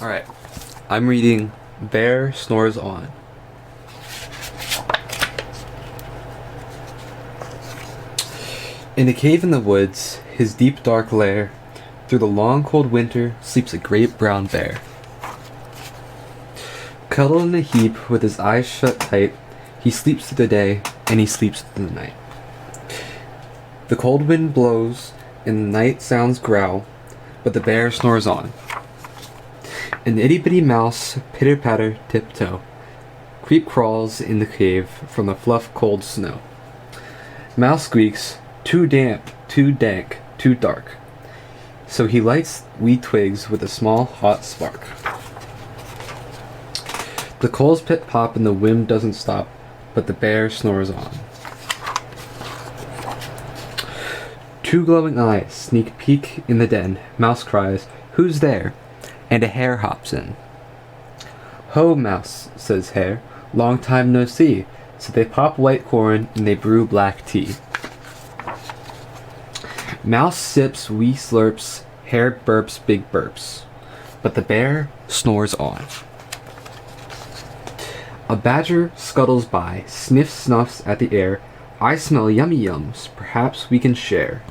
Alright, I'm reading Bear Snores On. In a cave in the woods, his deep dark lair, through the long cold winter sleeps a great brown bear. Cuddled in a heap with his eyes shut tight, he sleeps through the day and he sleeps through the night. The cold wind blows and the night sounds growl, but the bear snores on. An itty-bitty mouse, pitter-patter, tiptoe, creep crawls in the cave from the fluff cold snow. Mouse squeaks, too damp, too dank, too dark. So he lights wee twigs with a small hot spark. The coals pit-pop and the wind doesn't stop, but the bear snores on. Two glowing eyes sneak peek in the den. Mouse cries, "Who's there?" And a hare hops in. "Ho, mouse," says hare, "long time no see." So they pop white corn and they brew black tea. Mouse sips wee slurps, hare burps big burps, but the bear snores on. A badger scuttles by, sniffs snuffs at the air. "I smell yummy yums, perhaps we can share."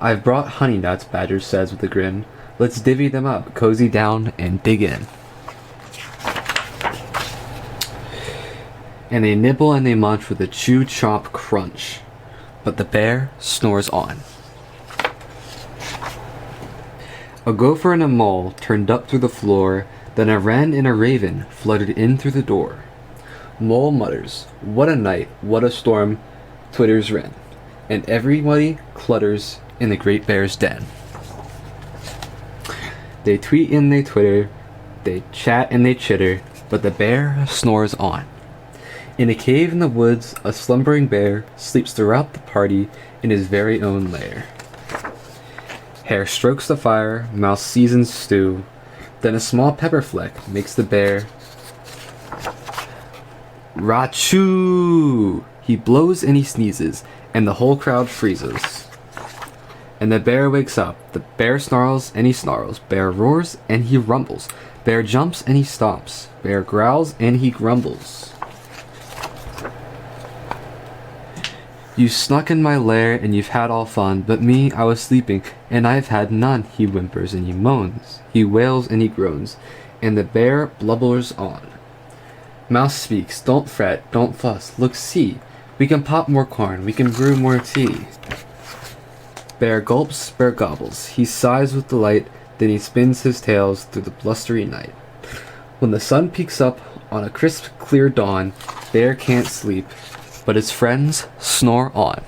"I've brought honey nuts," badger says with a grin. "Let's divvy them up, cozy down, and dig in." And they nibble and they munch with a chew chomp crunch, but the bear snores on. A gopher and a mole turned up through the floor, then a wren and a raven fluttered in through the door. Mole mutters, "What a night, what a storm," twitters wren, and everybody clutters in the great bear's den. They tweet and they twitter, they chat and they chitter, but the bear snores on. In a cave in the woods, a slumbering bear sleeps throughout the party in his very own lair. Hare strokes the fire, mouse seasons stew, then a small pepper fleck makes the bear Rachoo! He blows and he sneezes, and the whole crowd freezes. And the bear wakes up. The bear snarls and he snarls. Bear roars and he rumbles. Bear jumps and he stomps. Bear growls and he grumbles. "You snuck in my lair and you've had all fun, but me, I was sleeping and I've had none." He whimpers and he moans. He wails and he groans, and the bear blubbers on. Mouse speaks, "Don't fret, don't fuss, look see. We can pop more corn, we can brew more tea." Bear gulps, bear gobbles, he sighs with delight, then he spins his tails through the blustery night. When the sun peeks up on a crisp, clear dawn, bear can't sleep, but his friends snore on.